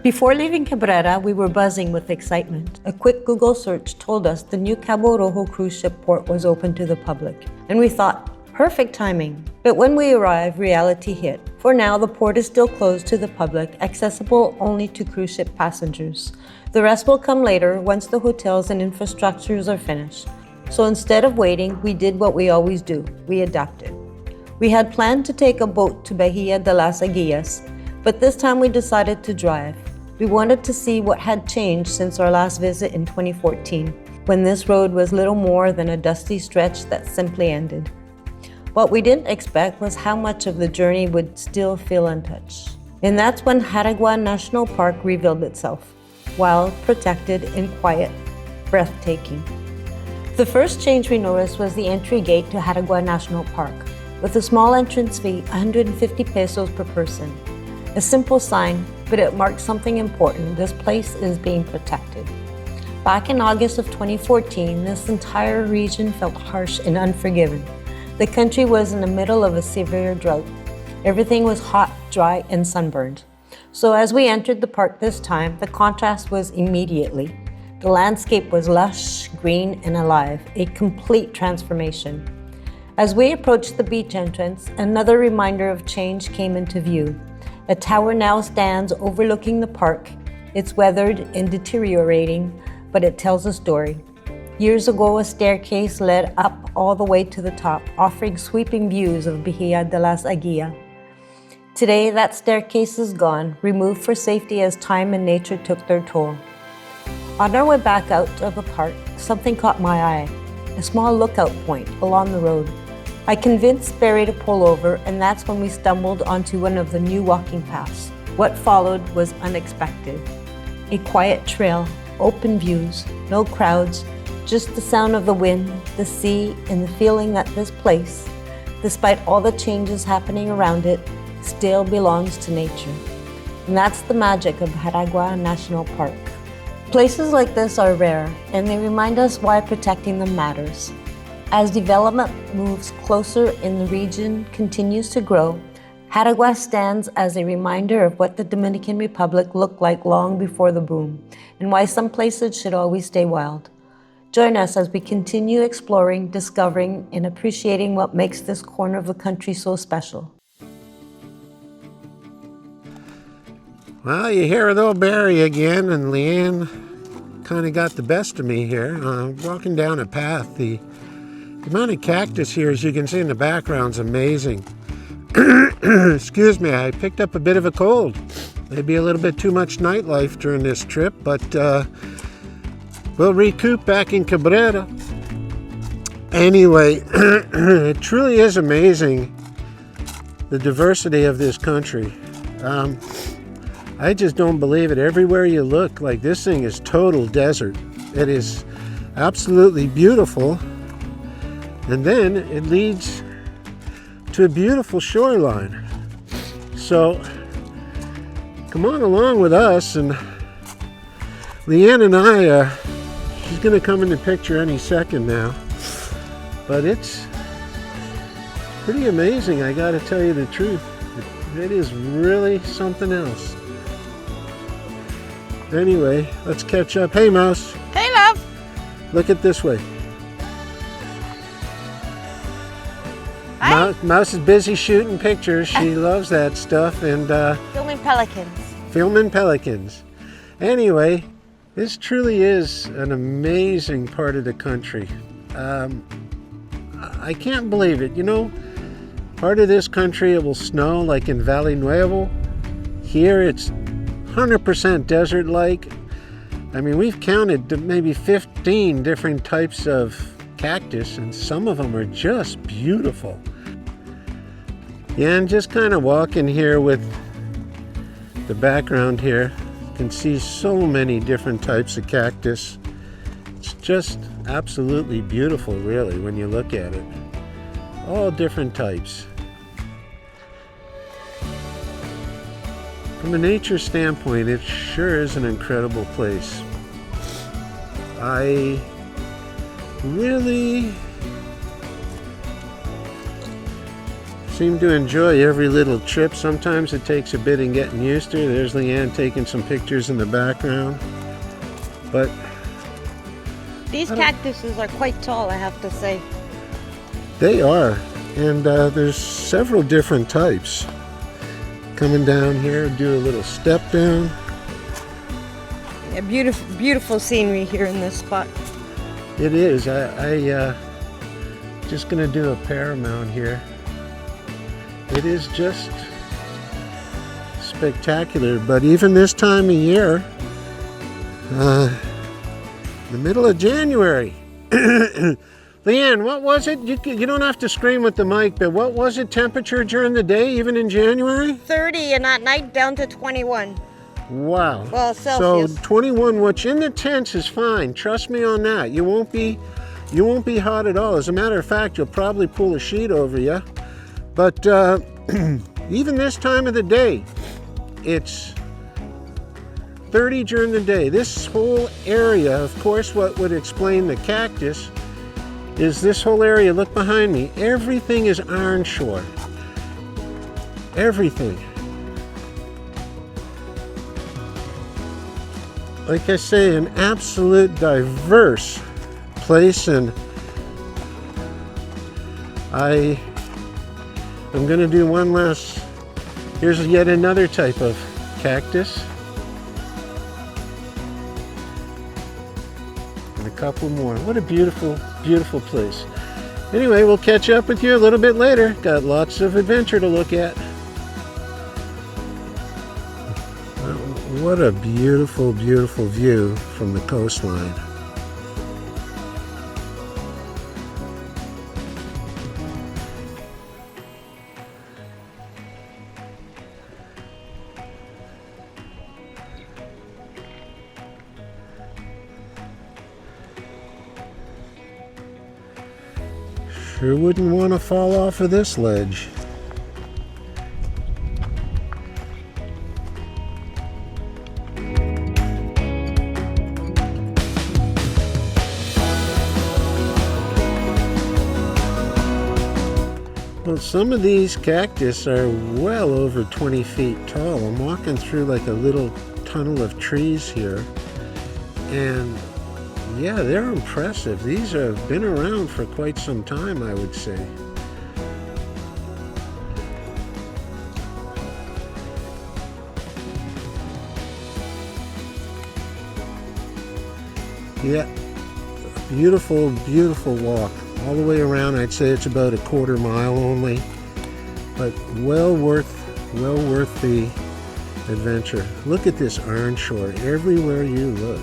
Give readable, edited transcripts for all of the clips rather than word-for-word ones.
Before leaving Cabrera, we were buzzing with excitement. A quick Google search told us the new Cabo Rojo cruise ship port was open to the public, and we thought, perfect timing. But when we arrived, reality hit. For now, the port is still closed to the public, accessible only to cruise ship passengers. The rest will come later once the hotels and infrastructures are finished. So instead of waiting, we did what we always do. We adapted. We had planned to take a boat to Bahía de las Aguilas, but this time we decided to drive. We wanted to see what had changed since our last visit in 2014, when this road was little more than a dusty stretch that simply ended. What we didn't expect was how much of the journey would still feel untouched. And that's when Jaragua National Park revealed itself, wild, protected, and quiet, breathtaking. The first change we noticed was the entry gate to Jaragua National Park, with a small entrance fee, 150 pesos per person. A simple sign, but it marks something important. This place is being protected. Back in August of 2014, this entire region felt harsh and unforgiving. The country was in the middle of a severe drought. Everything was hot, dry, and sunburned. So as we entered the park this time, the contrast was immediately. The landscape was lush, green, and alive, a complete transformation. As we approached the beach entrance, another reminder of change came into view. A tower now stands overlooking the park. It's weathered and deteriorating, but it tells a story. Years ago, a staircase led up all the way to the top, offering sweeping views of Bahía de las Aguilas. Today, that staircase is gone, removed for safety as time and nature took their toll. On our way back out of the park, something caught my eye, a small lookout point along the road. I convinced Barry to pull over, and that's when we stumbled onto one of the new walking paths. What followed was unexpected. A quiet trail, open views, no crowds, just the sound of the wind, the sea, and the feeling that this place, despite all the changes happening around it, still belongs to nature. And that's the magic of Jaragua National Park. Places like this are rare, and they remind us why protecting them matters. As development moves closer and the region continues to grow, Jaragua stands as a reminder of what the Dominican Republic looked like long before the boom, and why some places should always stay wild. Join us as we continue exploring, discovering, and appreciating what makes this corner of the country so special. Well, you hear little Barry again, and Leanne kind of got the best of me here. Walking down a path, the amount of cactus here, as you can see in the background, is amazing. Excuse me, I picked up a bit of a cold. Maybe a little bit too much nightlife during this trip, but we'll recoup back in Cabrera. Anyway, it truly is amazing, the diversity of this country. I just don't believe it. Everywhere you look, like this thing is total desert. It is absolutely beautiful. And then it leads to a beautiful shoreline. So come on along with us, and Leanne and I, she's gonna come in the picture any second now. But it's pretty amazing, I gotta tell you the truth. It is really something else. Anyway, let's catch up. Hey, Mouse. Hey, love. Look it this way. Mouse is busy shooting pictures. She loves that stuff, and Filming pelicans. filming pelicans. Anyway, this truly is an amazing part of the country. I can't believe it. You know, part of this country it will snow, like in Valle Nuevo. Here it's 100% desert-like. I mean, we've counted maybe 15 different types of cactus, and some of them are just beautiful. Yeah, and just kind of walking here with the background here, you can see so many different types of cactus. It's just absolutely beautiful, really, when you look at it. All different types. From a nature standpoint, it sure is an incredible place. I really Seem to enjoy every little trip. Sometimes it takes a bit in getting used to. There's Leanne taking some pictures in the background. But These cactuses are quite tall, I have to say. they are. And there's several different types. Coming down here, do a little step down. Yeah, beautiful, beautiful scenery here in this spot. It is. I just gonna do a paramount here. It is just spectacular. But even this time of year, the middle of January. Leanne, what was it? You don't have to scream with the mic, but what was it temperature during the day, even in January? 30 and at night down to 21. Wow. Well, Celsius. So 21, which in the tents is fine. Trust me on that. You won't be hot at all. As a matter of fact, you'll probably pull a sheet over you. But even this time of the day, it's 30 during the day. This whole area, of course, what would explain the cactus is this whole area. Look behind me. Everything is iron shore. Everything. Like I say, an absolute diverse place, and I'm going to do one last. Here's yet another type of cactus. And a couple more. What a beautiful, beautiful place. Anyway, we'll catch up with you a little bit later. Got lots of adventure to look at. What a beautiful, beautiful view from the coastline. Sure wouldn't want to fall off of this ledge. Well, some of these cactus are well over 20 feet tall. I'm walking through like a little tunnel of trees here, and yeah, they're impressive. These have been around for quite some time, I would say. Yeah, beautiful, beautiful walk. All the way around, I'd say it's about a quarter mile only, but well worth the adventure. Look at this iron shore everywhere you look.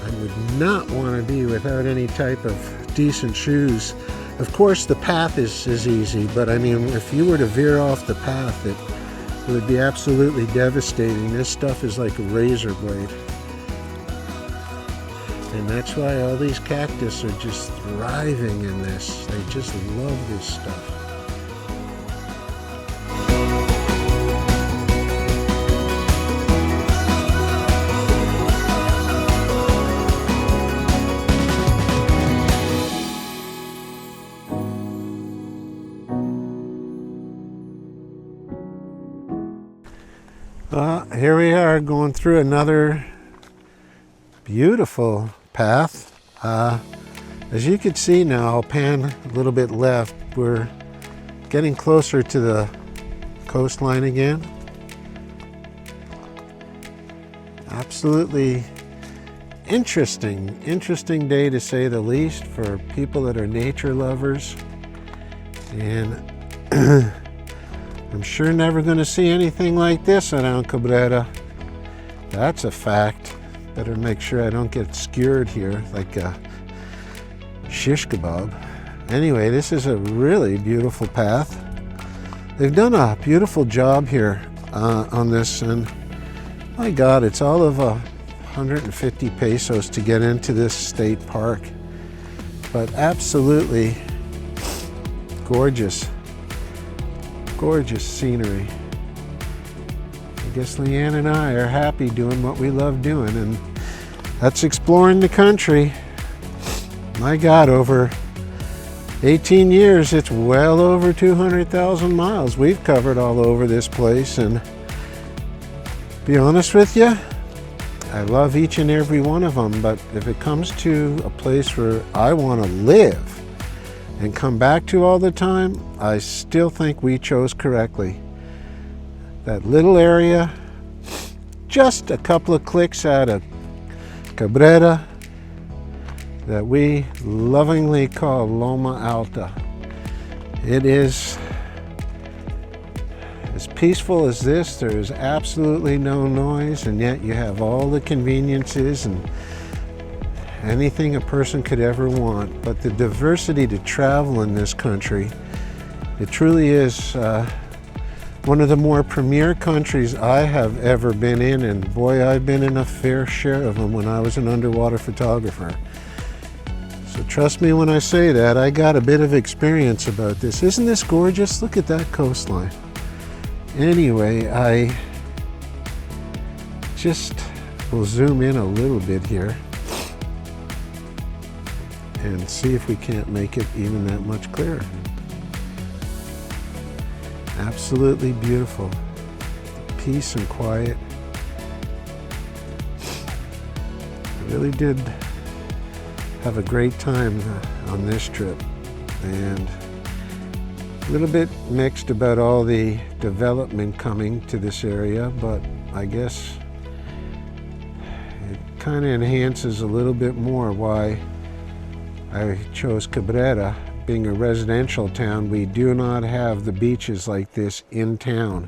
I would not want to be without any type of decent shoes. Of course, the path is easy, but I mean, if you were to veer off the path, it would be absolutely devastating. This stuff is like a razor blade. And that's why all these cactus are just thriving in this. They just love this stuff. Here we are going through another beautiful path. As you can see now, I'll pan a little bit left. We're getting closer to the coastline again. Absolutely interesting day to say the least for people that are nature lovers. And I'm sure never going to see anything like this around Cabrera. That's a fact. Better make sure I don't get skewered here like a shish kebab. Anyway, this is a really beautiful path. They've done a beautiful job here on this, and my God, it's all of 150 pesos to get into this state park. But absolutely gorgeous, gorgeous scenery. I guess Leanne and I are happy doing what we love doing, and that's exploring the country. My God, over 18 years, it's well over 200,000 miles we've covered all over this place, and be honest with you, I love each and every one of them, but if it comes to a place where I want to live and come back to all the time, I still think we chose correctly. That little area, just a couple of clicks out of Cabrera, that we lovingly call Loma Alta. It is as peaceful as this. There is absolutely no noise, and yet you have all the conveniences and anything a person could ever want. But the diversity to travel in this country, it truly is one of the more premier countries I have ever been in, and boy, I've been in a fair share of them when I was an underwater photographer. So trust me when I say that, I got a bit of experience about this. Isn't this gorgeous? Look at that coastline. Anyway, I just will zoom in a little bit here and see if we can't make it even that much clearer. Absolutely beautiful. Peace and quiet. I really did have a great time on this trip, and a little bit mixed about all the development coming to this area, but I guess it kind of enhances a little bit more why I chose Cabrera. Being a residential town, we do not have the beaches like this in town,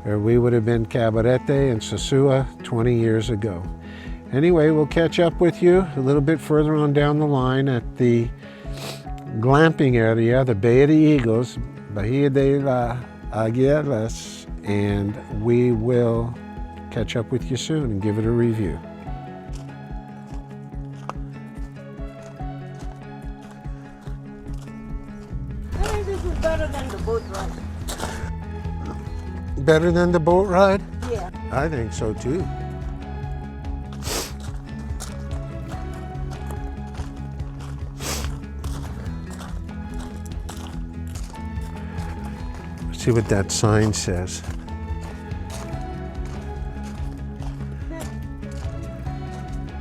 or we would have been Cabarete and Sosua 20 years ago. Anyway, we'll catch up with you a little bit further on down the line at the glamping area, the Bay of the Eagles, Bahía de las Águilas, and we will catch up with you soon and give it a review. I think this is better than the boat ride. Better than the boat ride? Yeah. I think so too. See what that sign says.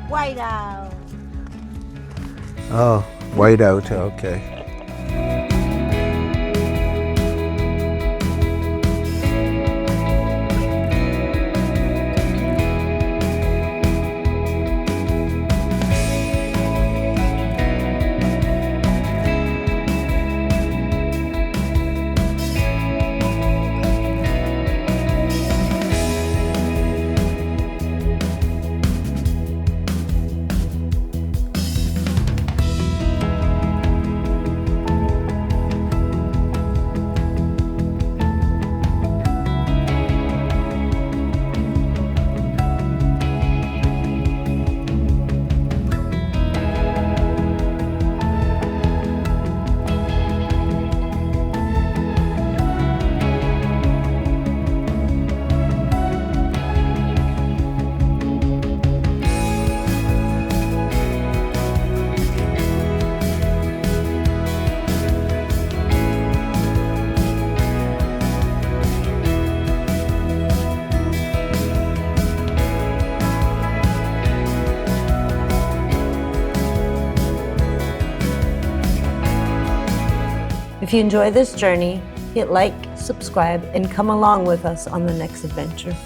White out. Oh, whiteout, okay. If you enjoy this journey, hit like, subscribe, and come along with us on the next adventure.